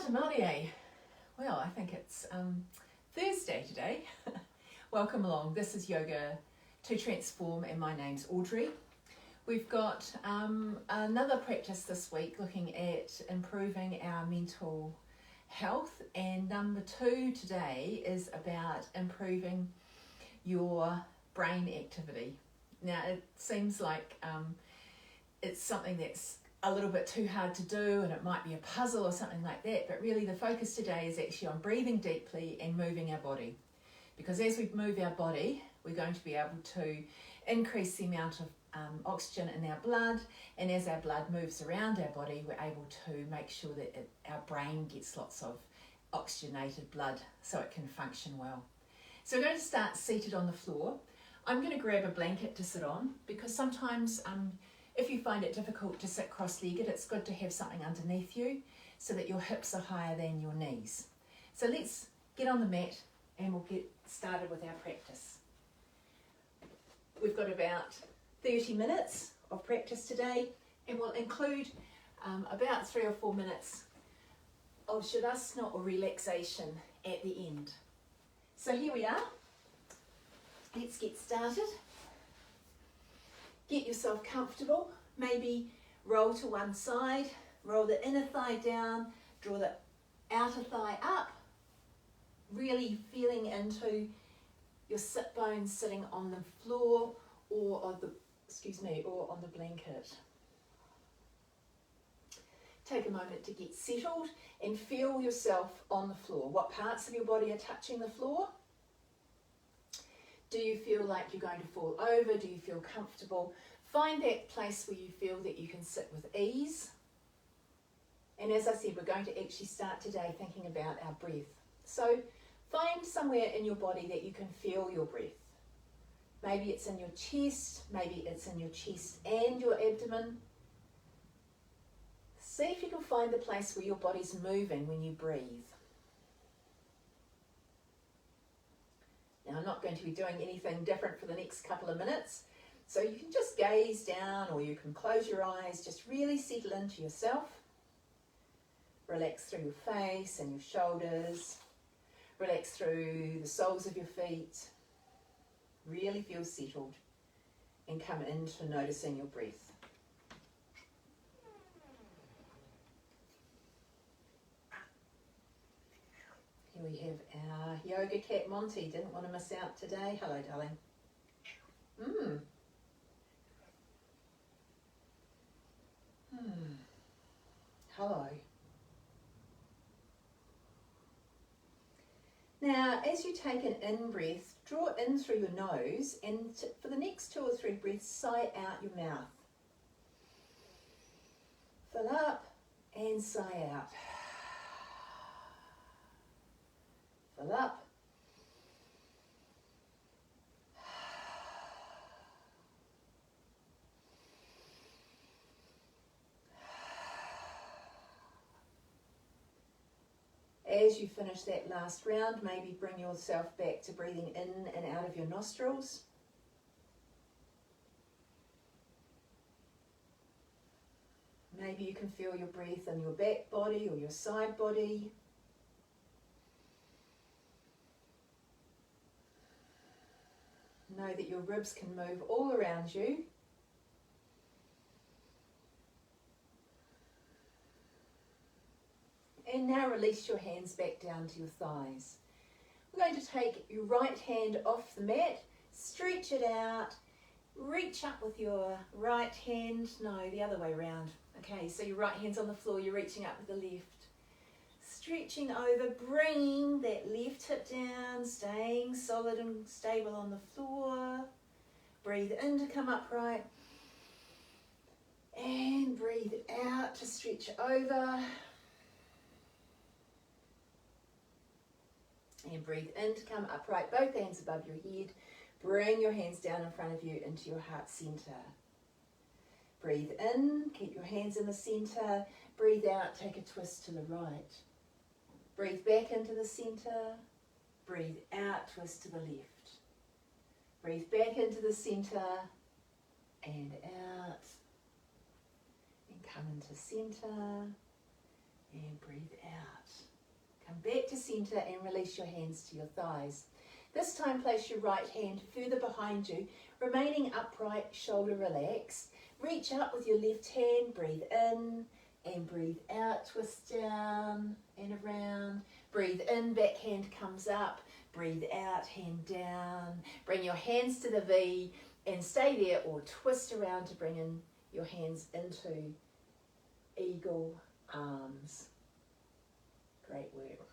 Tamale. Well, I think it's Thursday today. Welcome along. This is Yoga to Transform and my name's Audrey. We've got another practice this week looking at improving our mental health, and number 2 today is about improving your brain activity. Now it seems like it's something that's a little bit too hard to do and it might be a puzzle or something like that, but really the focus today is actually on breathing deeply and moving our body, because as we move our body we're going to be able to increase the amount of oxygen in our blood, and as our blood moves around our body we're able to make sure that our brain gets lots of oxygenated blood so it can function well. So we're going to start seated on the floor. I'm going to grab a blanket to sit on, because sometimes if you find it difficult to sit cross-legged, it's good to have something underneath you so that your hips are higher than your knees. So let's get on the mat and we'll get started with our practice. We've got about 30 minutes of practice today, and we'll include about 3 or 4 minutes of shavasana or relaxation at the end. So here we are. Let's get started. Get yourself comfortable, maybe roll to one side, roll the inner thigh down, draw the outer thigh up, really feeling into your sit bones sitting on the floor or on the blanket. Take a moment to get settled and feel yourself on the floor. What parts of your body are touching the floor? Do you feel like you're going to fall over? Do you feel comfortable? Find that place where you feel that you can sit with ease. And as I said, we're going to actually start today thinking about our breath. So find somewhere in your body that you can feel your breath. Maybe it's in your chest, maybe it's in your chest and your abdomen. See if you can find the place where your body's moving when you breathe. Now, I'm not going to be doing anything different for the next couple of minutes, so you can just gaze down or you can close your eyes, just really settle into yourself. Relax through your face and your shoulders, relax through the soles of your feet, really feel settled and come into noticing your breath. Here we have our yoga cat Monty. Didn't want to miss out today. Hello, darling. Hello. Now, as you take an in-breath, draw in through your nose, and for the next 2 or 3 breaths, sigh out your mouth. Fill up and sigh out. Fill up. As you finish that last round, maybe bring yourself back to breathing in and out of your nostrils. Maybe you can feel your breath in your back body or your side body. Know that your ribs can move all around you. And now release your hands back down to your thighs. We're going to take your right hand off the mat, stretch it out, reach up with your right hand, no, the other way around. Okay, so your right hand's on the floor, you're reaching up with the left. Stretching over, bringing that left hip down, staying solid and stable on the floor. Breathe in to come upright. And breathe out to stretch over. And breathe in to come upright, both hands above your head. Bring your hands down in front of you into your heart center. Breathe in, keep your hands in the center. Breathe out, take a twist to the right. Breathe back into the center. Breathe out, twist to the left. Breathe back into the center and out. And come into center And breathe out. Come back to centre and release your hands to your thighs. This time place your right hand further behind you, remaining upright, shoulder relaxed. Reach up with your left hand, breathe in and breathe out, twist down and around. Breathe in, back hand comes up, breathe out, hand down. Bring your hands to the V and stay there, or twist around to bring in your hands into eagle arms. Great work.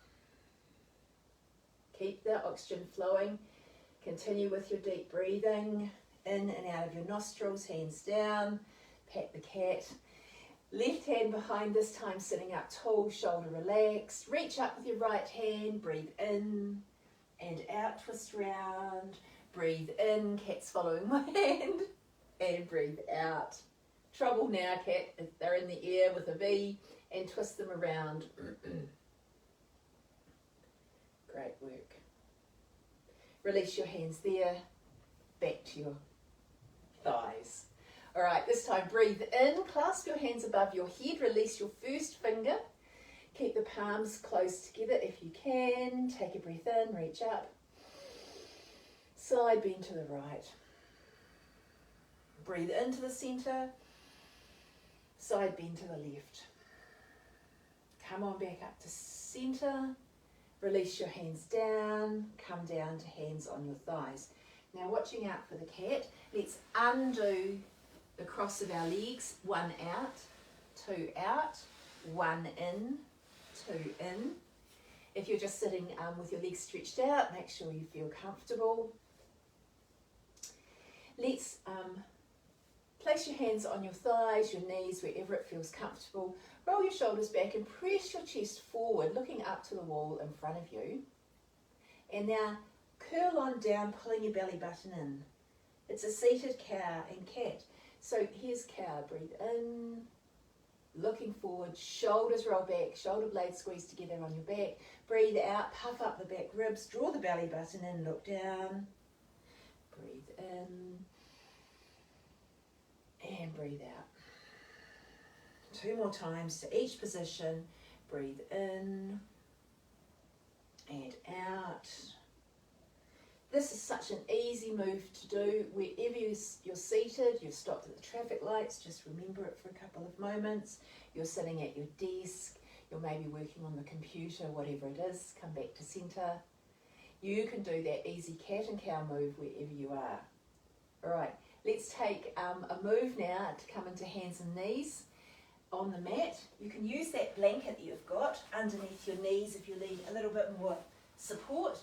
Keep the oxygen flowing. Continue with your deep breathing in and out of your nostrils, hands down. Pat the cat. Left hand behind, this time sitting up tall, shoulder relaxed. Reach up with your right hand, breathe in and out, twist around. Breathe in, cat's following my hand, and breathe out. Trouble now, cat, if they're in the air with a V, and twist them around. Great work. Release your hands there, back to your thighs. All right, this time breathe in, clasp your hands above your head, release your first finger. Keep the palms close together if you can. Take a breath in, reach up. Side bend to the right. Breathe into the centre. Side bend to the left. Come on back up to centre. Release your hands down. Come down to hands on your thighs. Now watching out for the cat. Let's undo the cross of our legs. 1 out, 2 out, 1 in, 2 in. If you're just sitting with your legs stretched out, make sure you feel comfortable. Let's place your hands on your thighs, your knees, wherever it feels comfortable. Roll your shoulders back and press your chest forward, looking up to the wall in front of you. And now curl on down, pulling your belly button in. It's a seated cow and cat. So here's cow, breathe in, looking forward, shoulders roll back, shoulder blades squeeze together on your back. Breathe out, puff up the back ribs, draw the belly button in, look down. Breathe in and breathe out. 2 more times to each position. Breathe in and out. This is such an easy move to do. Wherever you're seated, you've stopped at the traffic lights, just remember it for a couple of moments. You're sitting at your desk, you're maybe working on the computer, whatever it is, come back to centre. You can do that easy cat and cow move wherever you are. All right, let's take a move now to come into hands and knees on the mat. You can use that blanket that you've got underneath your knees if you need a little bit more support.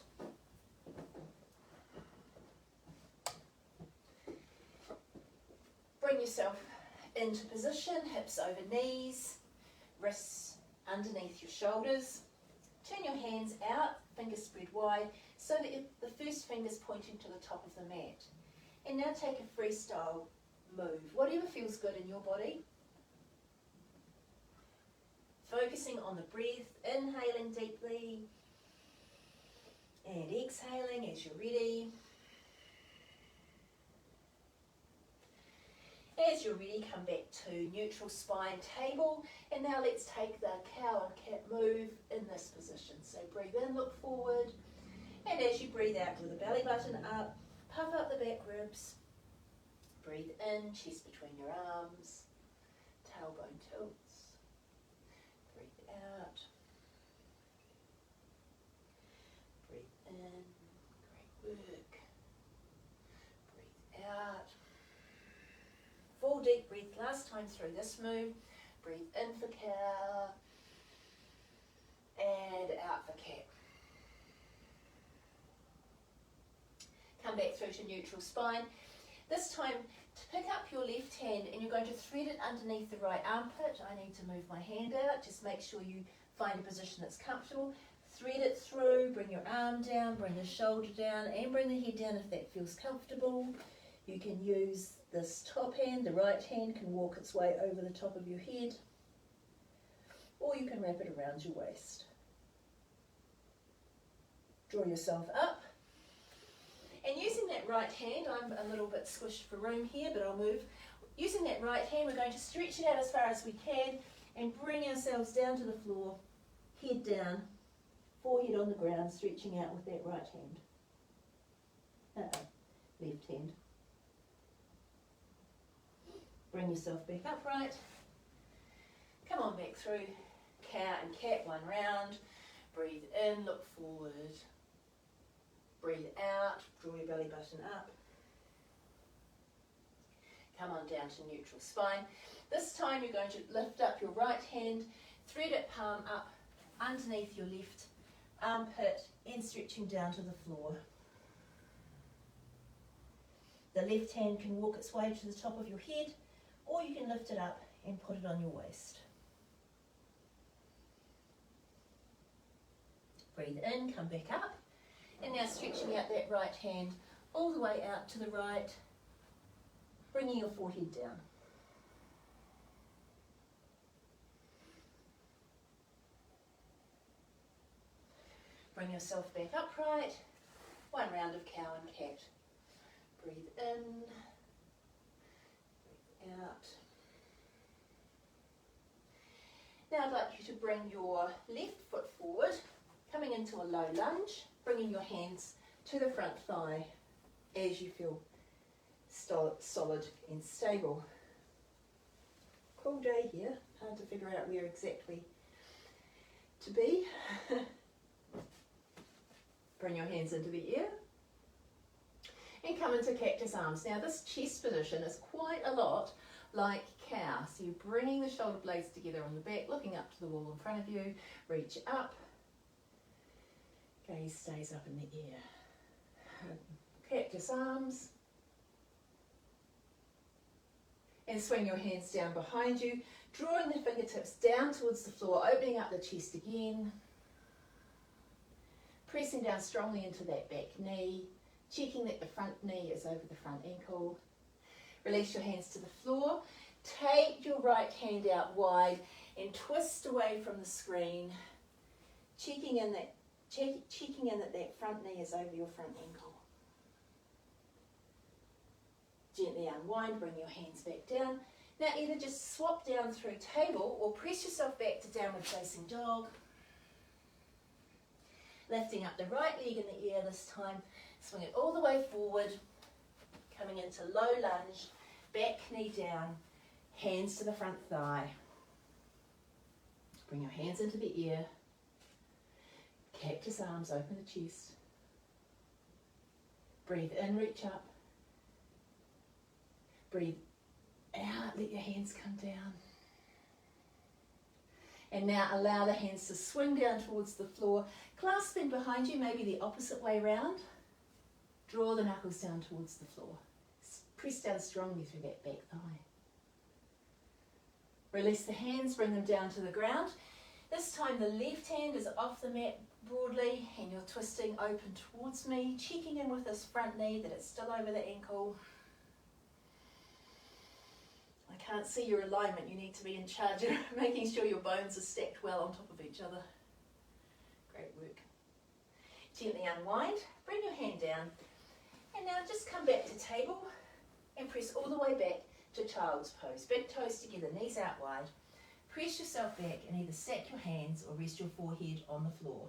Bring yourself into position, hips over knees, wrists underneath your shoulders. Turn your hands out, fingers spread wide, so that the first finger's pointing to the top of the mat. And now take a freestyle move, whatever feels good in your body. Focusing on the breath, inhaling deeply and exhaling as you're ready. As you're ready, come back to neutral spine table, and now let's take the cow and cat move in this position. So breathe in, look forward, and as you breathe out, draw the belly button up, puff up the back ribs. Breathe in, chest between your arms, tailbone tilts. Breathe out. Breathe in, great work. Breathe out. Full deep breath last time through this move. Breathe in for cow and out for cat. Come back through to neutral spine. This time, to pick up your left hand and you're going to thread it underneath the right armpit. I need to move my hand out. Just make sure you find a position that's comfortable. Thread it through, bring your arm down, bring the shoulder down, and bring the head down if that feels comfortable. You can use this top hand, the right hand can walk its way over the top of your head, or you can wrap it around your waist. Draw yourself up, and using that right hand, I'm a little bit squished for room here, but I'll move. Using that right hand, we're going to stretch it out as far as we can, And bring ourselves down to the floor, head down, forehead on the ground, stretching out with that right hand. Left hand. Bring yourself back upright. Come on back through cow and cat, one round. Breathe in, look forward. Breathe out, draw your belly button up. Come on down to neutral spine. This time you're going to lift up your right hand, thread it palm up underneath your left armpit and stretching down to the floor. The left hand can walk its way to the top of your head, or you can lift it up and put it on your waist. Breathe in, come back up, and now stretching out that right hand all the way out to the right, bringing your forehead down. Bring yourself back upright, one round of cow and cat. Breathe in, breathe out. Now I'd like you to bring your left foot forward, coming into a low lunge, bringing your hands to the front thigh as you feel solid and stable. Cool day here, hard to figure out where exactly to be. Bring your hands into the air and come into cactus arms. Now this chest position is quite a lot like cow. So you're bringing the shoulder blades together on the back, looking up to the wall in front of you, reach up, gaze stays up in the air. Cactus arms. And swing your hands down behind you, drawing the fingertips down towards the floor, opening up the chest again. Pressing down strongly into that back knee, checking that the front knee is over the front ankle. Release your hands to the floor. Take your right hand out wide and twist away from the screen, checking in that that front knee is over your front ankle. Gently unwind, bring your hands back down. Now either just swap down through table or press yourself back to downward facing dog. Lifting up the right leg in the air this time, swing it all the way forward, coming into low lunge, back knee down, hands to the front thigh. Bring your hands into the ear, cactus arms, open the chest. Breathe in, reach up. Breathe out, let your hands come down. And now allow the hands to swing down towards the floor, clasping behind you, maybe the opposite way round. Draw the knuckles down towards the floor. Press down strongly through that back thigh. Release the hands, bring them down to the ground. This time the left hand is off the mat broadly and you're twisting open towards me, checking in with this front knee that it's still over the ankle. I can't see your alignment. You need to be in charge of making sure your bones are stacked well on top of each other. Great work. Gently unwind, bring your hand down, and now just come back to table and press all the way back to child's pose. Big toes together, knees out wide. Press yourself back and either stack your hands or rest your forehead on the floor.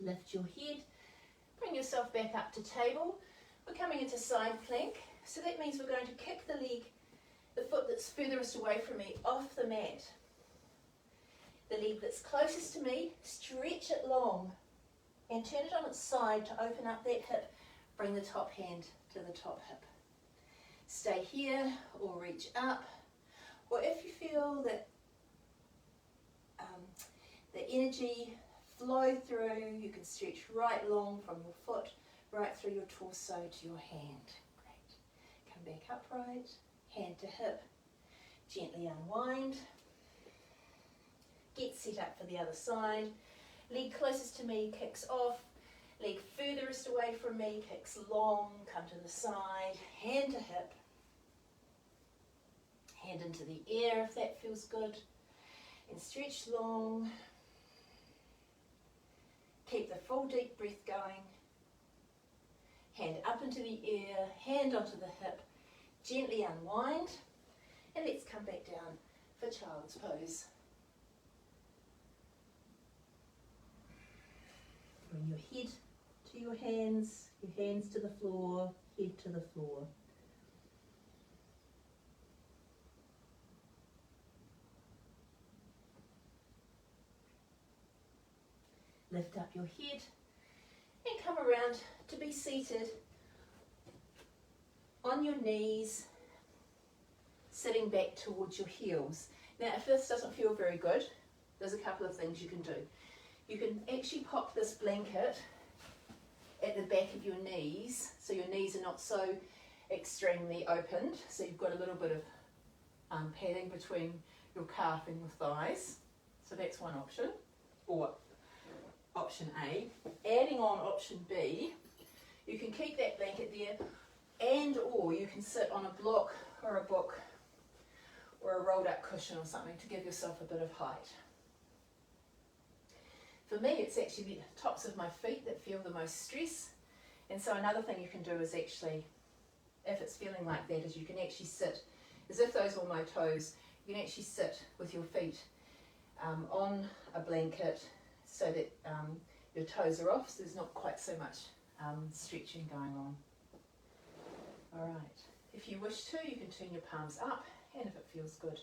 Lift your head, bring yourself back up to table. We're coming into side plank, so that means we're going to kick the leg, the foot that's furthest away from me, off the mat. The leg that's closest to me, stretch it long and turn it on its side to open up that hip. Bring the top hand to the top hip. Stay here or reach up, or if you feel that the energy flow through, you can stretch right long from your foot right through your torso to your hand. Great. Come back upright, hand to hip, gently unwind. Get set up for the other side. Leg closest to me kicks off, leg furthest away from me kicks long, come to the side, hand to hip, hand into the air if that feels good. and stretch long. Keep the full deep breath going. Hand up into the air, hand onto the hip, gently unwind, and let's come back down for child's pose. Bring your head to your hands to the floor, head to the floor. Lift up your head and come around to be seated on your knees, sitting back towards your heels. Now, if this doesn't feel very good, there's a couple of things you can do. You can actually pop this blanket at the back of your knees, so your knees are not so extremely opened, so you've got a little bit of padding between your calf and your thighs. So that's one option, or option A. Adding on option B, you can keep that blanket there, and or you can sit on a block or a book or a rolled up cushion or something to give yourself a bit of height. For me, it's actually the tops of my feet that feel the most stress, and so another thing you can do is actually, if it's feeling like that, is you can actually sit as if those were my toes. You can actually sit with your feet on a blanket so that your toes are off, so there's not quite so much stretching going on. Alright, if you wish to, you can turn your palms up, and if it feels good,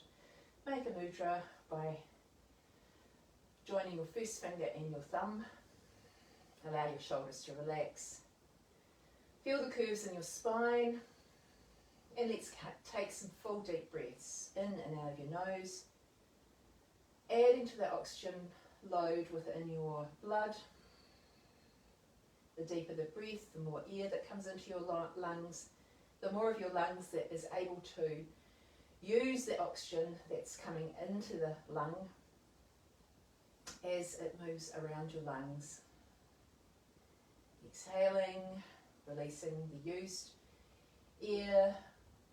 make a mudra by joining your first finger and your thumb. Allow your shoulders to relax. Feel the curves in your spine, and let's take some full deep breaths in and out of your nose, adding to the oxygen load within your blood. The deeper the breath, the more air that comes into your lungs, the more of your lungs that is able to use the oxygen that's coming into the lung as it moves around your lungs. Exhaling, releasing the used air,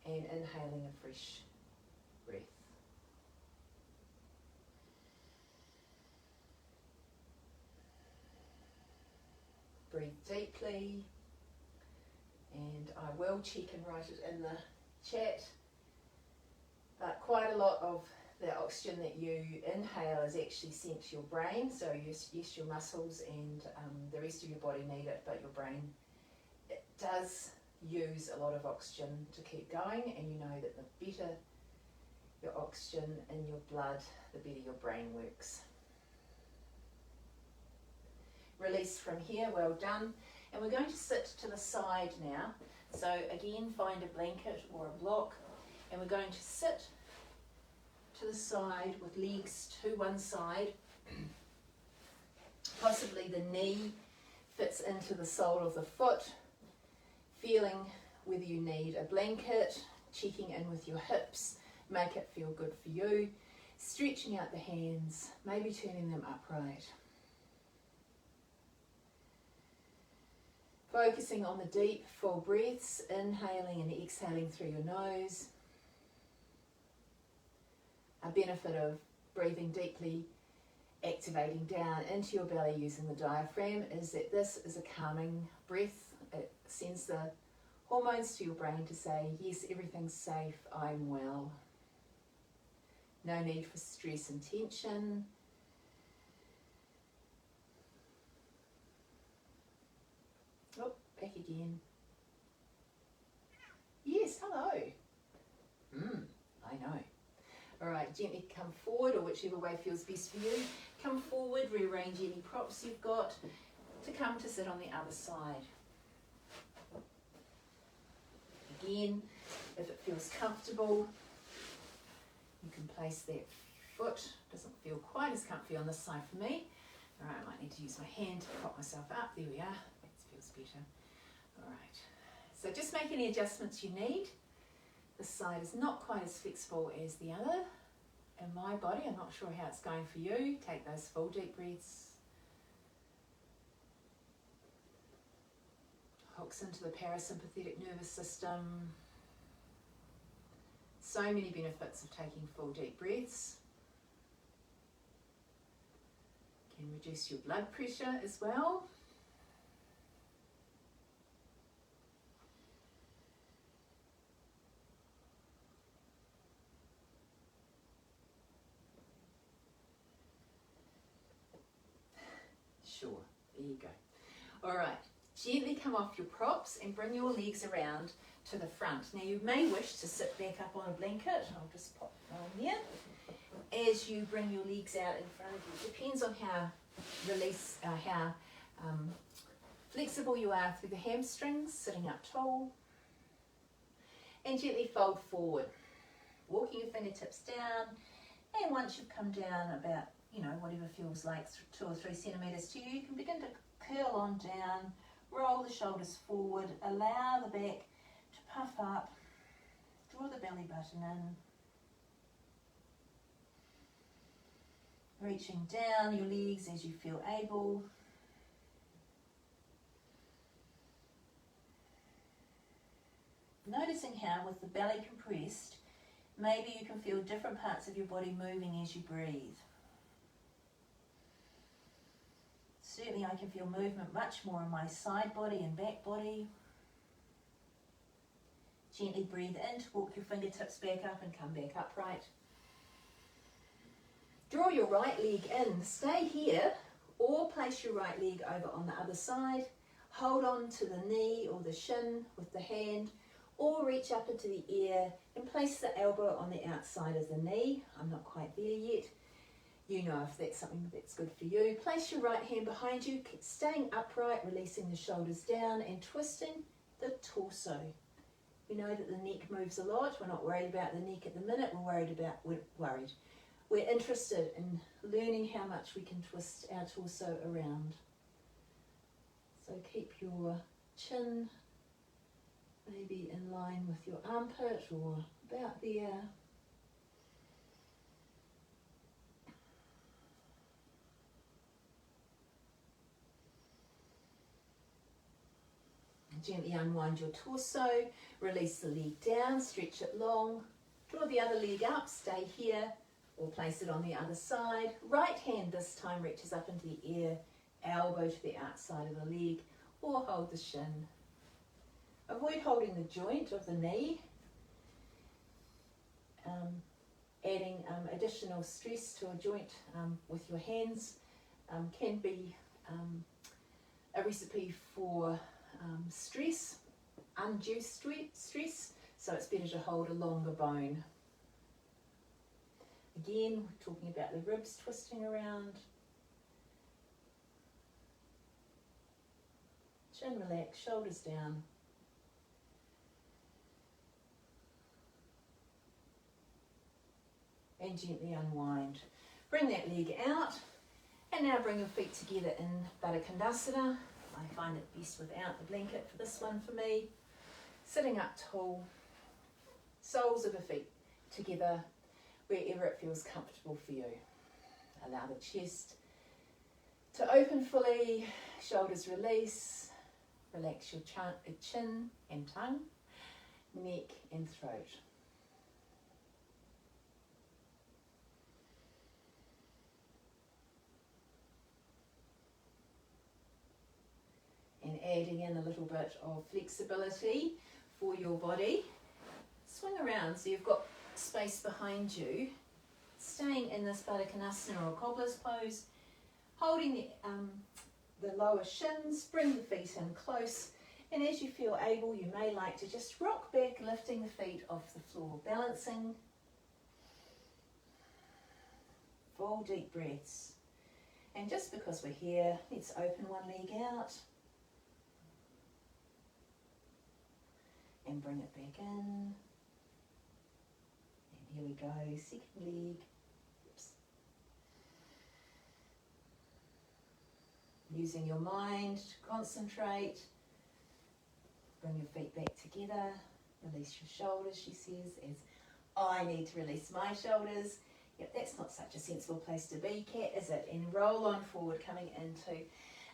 and inhaling a fresh breath. Breathe deeply, and I will check and write it in the chat, but quite a lot of the oxygen that you inhale is actually sent to your brain, so yes, your muscles and the rest of your body need it, but your brain, it does use a lot of oxygen to keep going, and you know that the better your oxygen in your blood, the better your brain works. Release from here, well done. And we're going to sit to the side now. So again, find a blanket or a block, and we're going to sit to the side with legs to one side. Possibly the knee fits into the sole of the foot, feeling whether you need a blanket, checking in with your hips, make it feel good for you, stretching out the hands, maybe turning them upright. Focusing on the deep, full breaths, inhaling and exhaling through your nose. A benefit of breathing deeply, activating down into your belly using the diaphragm is that this is a calming breath. It sends the hormones to your brain to say, yes, everything's safe, I'm well. No need for stress and tension. Oh, back again. Yes, hello. I know. All right, gently come forward, or whichever way feels best for you. Come forward, rearrange any props you've got to come to sit on the other side. Again, if it feels comfortable, you can place that foot. Doesn't feel quite as comfy on this side for me. All right, I might need to use my hand to prop myself up. There we are. That feels better. All right. So just make any adjustments you need. This side is not quite as flexible as the other in my body. I'm not sure how it's going for you. Take those full deep breaths. Hooks into the parasympathetic nervous system. So many benefits of taking full deep breaths. reduce your blood pressure as well. Sure, there you go. All right, gently come off your props and bring your legs around to the front. Now you may wish to sit back up on a blanket. I'll just pop it on here. As you bring your legs out in front of you, depends on how flexible you are through the hamstrings, sitting up tall. And gently fold forward, walking your fingertips down. And once you've come down about, whatever feels like 2 or 3 centimetres to you, you can begin to curl on down, roll the shoulders forward, allow the back to puff up, draw the belly button in. Reaching down your legs as you feel able. Noticing how with the belly compressed, maybe you can feel different parts of your body moving as you breathe. Certainly I can feel movement much more in my side body and back body. Gently breathe in to walk your fingertips back up and come back upright. Draw your right leg in, stay here, or place your right leg over on the other side. Hold on to the knee or the shin with the hand, or reach up into the air and place the elbow on the outside of the knee. I'm not quite there yet. You know if that's something that's good for you. Place your right hand behind you, staying upright, releasing the shoulders down and twisting the torso. You know that the neck moves a lot. We're not worried about the neck at the minute. We're interested in learning how much we can twist our torso around. So keep your chin maybe in line with your armpit or about there. Gently unwind your torso, release the leg down, stretch it long, draw the other leg up, stay here, or place it on the other side. Right hand this time reaches up into the air, elbow to the outside of the leg, or hold the shin. Avoid holding the joint of the knee. Adding additional stress to a joint with your hands can be a recipe for stress, undue stress, so it's better to hold a longer bone. Again, we're talking about the ribs twisting around. Chin relaxed, shoulders down. And gently unwind. Bring that leg out, and now bring your feet together in Baddha Konasana. I find it best without the blanket for this one for me. Sitting up tall, soles of the feet together wherever it feels comfortable for you. Allow the chest to open fully, shoulders release, relax your chin and tongue, neck and throat. And adding in a little bit of flexibility for your body. Swing around so you've got space behind you. Staying in this Baddha Konasana or cobbler's pose. Holding the lower shins, bring the feet in close. And as you feel able, you may like to just rock back, lifting the feet off the floor, balancing. Full deep breaths. And just because we're here, let's open one leg out. And bring it back in. And here we go, second leg. Oops. Using your mind to concentrate. Bring your feet back together. Release your shoulders, she says, as I need to release my shoulders. Yep, that's not such a sensible place to be, Cat, is it? And roll on forward, coming into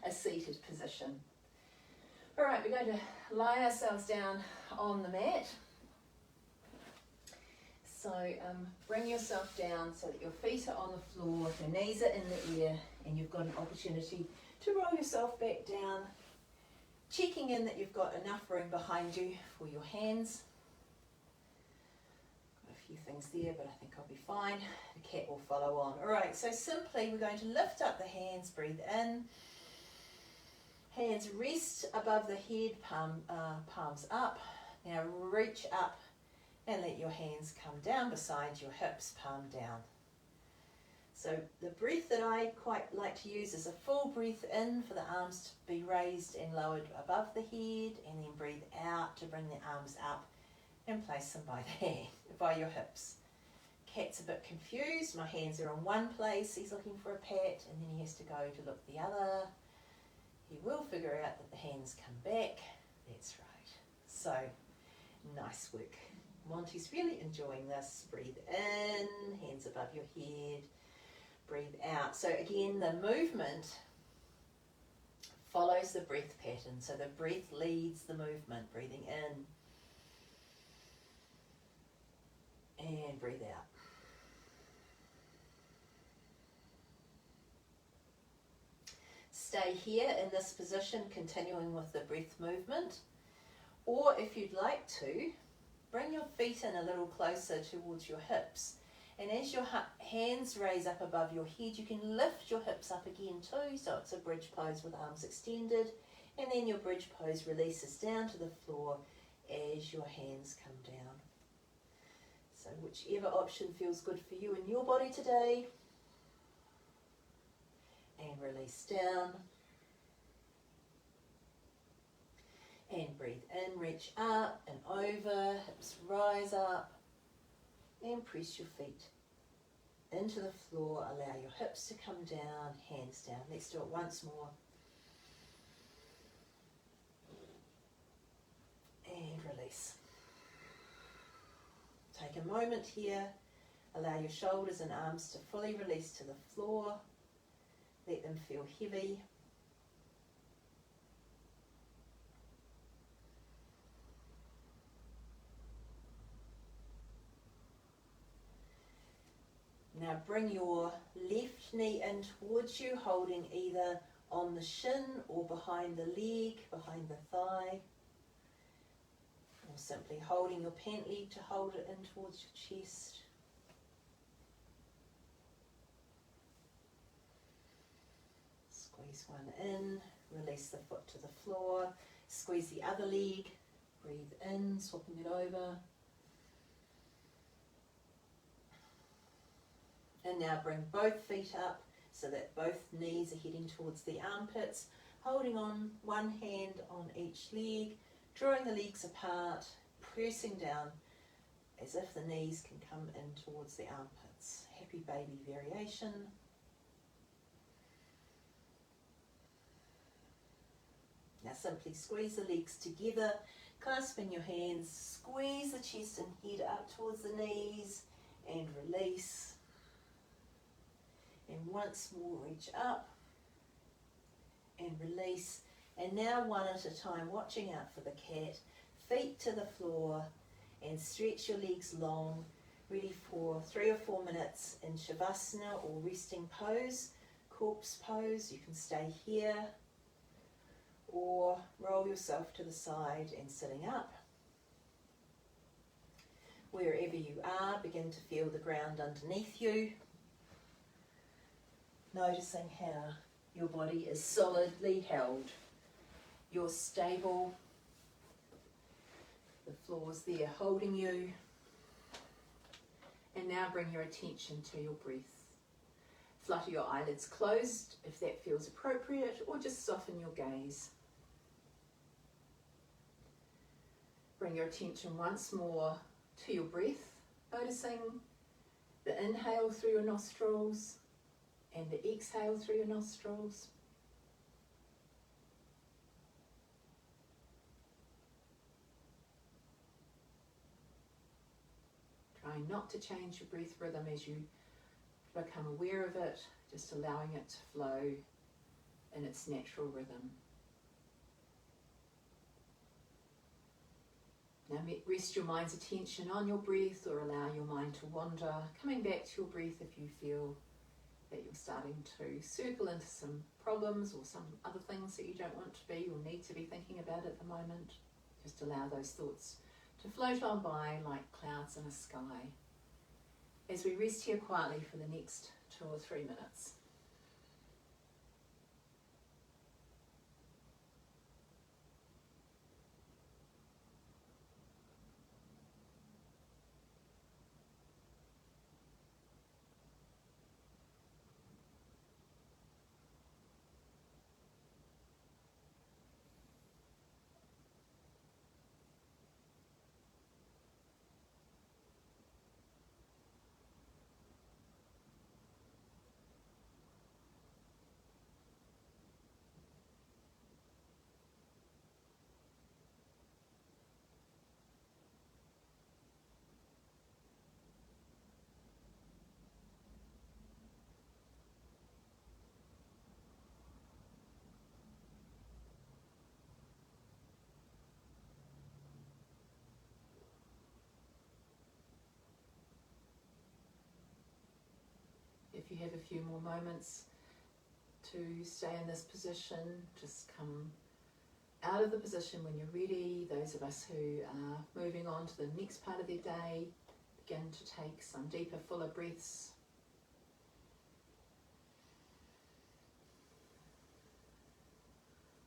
a seated position. All right, we're going to lie ourselves down on the mat. So So bring yourself down so that your feet are on the floor, your knees are in the air, and you've got an opportunity to roll yourself back down, checking in that you've got enough room behind you for your hands. Got a few things there, but I think I'll be fine. The cat will follow on. All right, so simply we're going to lift up the hands, breathe in. Hands rest above the head, palms up. Now reach up and let your hands come down beside your hips, palm down. So the breath that I quite like to use is a full breath in for the arms to be raised and lowered above the head, and then breathe out to bring the arms up and place them by your hips. Cat's a bit confused. My hands are in one place. He's looking for a pat, and then he has to go to look the other. He will figure out that the hands come back. That's right. So, nice work. Monty's really enjoying this. Breathe in, hands above your head. Breathe out. So again, the movement follows the breath pattern. So the breath leads the movement. Breathing in and breathe out. Stay here in this position, continuing with the breath movement. Or if you'd like to, bring your feet in a little closer towards your hips. And as your hands raise up above your head, you can lift your hips up again too. So it's a bridge pose with arms extended. And then your bridge pose releases down to the floor as your hands come down. So whichever option feels good for you and your body today. And release down. And breathe in, reach up and over, hips rise up. And press your feet into the floor. Allow your hips to come down, hands down. Let's do it once more. And release. Take a moment here. Allow your shoulders and arms to fully release to the floor. Let them feel heavy. Now bring your left knee in towards you, holding either on the shin or behind the leg, behind the thigh. Or simply holding your pant leg to hold it in towards your chest. Squeeze one in, release the foot to the floor, squeeze the other leg, breathe in, swapping it over. And now bring both feet up so that both knees are heading towards the armpits, holding on one hand on each leg, drawing the legs apart, pressing down as if the knees can come in towards the armpits. Happy baby variation. Now simply squeeze the legs together, clasping your hands, squeeze the chest and head up towards the knees and release. And once more reach up and release. And now one at a time, watching out for the cat, feet to the floor and stretch your legs long, ready for 3 or 4 minutes in Shavasana or resting pose, corpse pose. You can stay here or roll yourself to the side and sitting up. Wherever you are, begin to feel the ground underneath you. Noticing how your body is solidly held. You're stable. The floor's there holding you. And now bring your attention to your breath. Flutter your eyelids closed if that feels appropriate, or just soften your gaze. Bring your attention once more to your breath, noticing the inhale through your nostrils and the exhale through your nostrils. Trying not to change your breath rhythm as you become aware of it, just allowing it to flow in its natural rhythm. Now rest your mind's attention on your breath, or allow your mind to wander, coming back to your breath if you feel that you're starting to circle into some problems or some other things that you don't want to be or need to be thinking about at the moment. Just allow those thoughts to float on by like clouds in a sky as we rest here quietly for the next 2 or 3 minutes. If you have a few more moments to stay in this position, just come out of the position when you're ready. Those of us who are moving on to the next part of their day, begin to take some deeper, fuller breaths.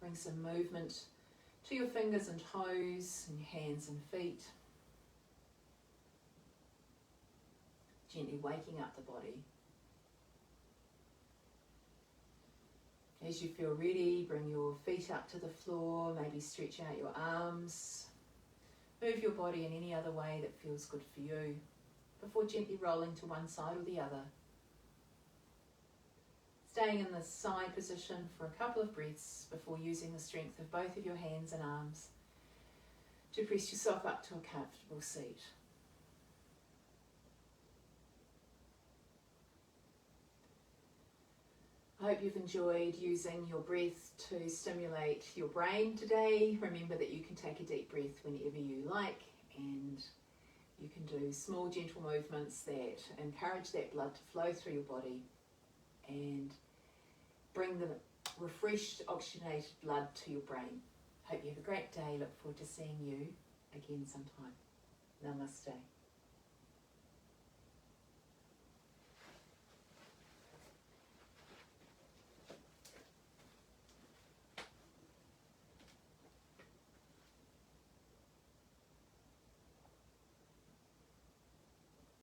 Bring some movement to your fingers and toes and your hands and feet. Gently waking up the body. As you feel ready, bring your feet up to the floor, maybe stretch out your arms. Move your body in any other way that feels good for you, before gently rolling to one side or the other. Staying in the side position for a couple of breaths before using the strength of both of your hands and arms to press yourself up to a comfortable seat. I hope you've enjoyed using your breath to stimulate your brain today. Remember that you can take a deep breath whenever you like, and you can do small gentle movements that encourage that blood to flow through your body and bring the refreshed, oxygenated blood to your brain. Hope you have a great day. Look forward to seeing you again sometime. Namaste.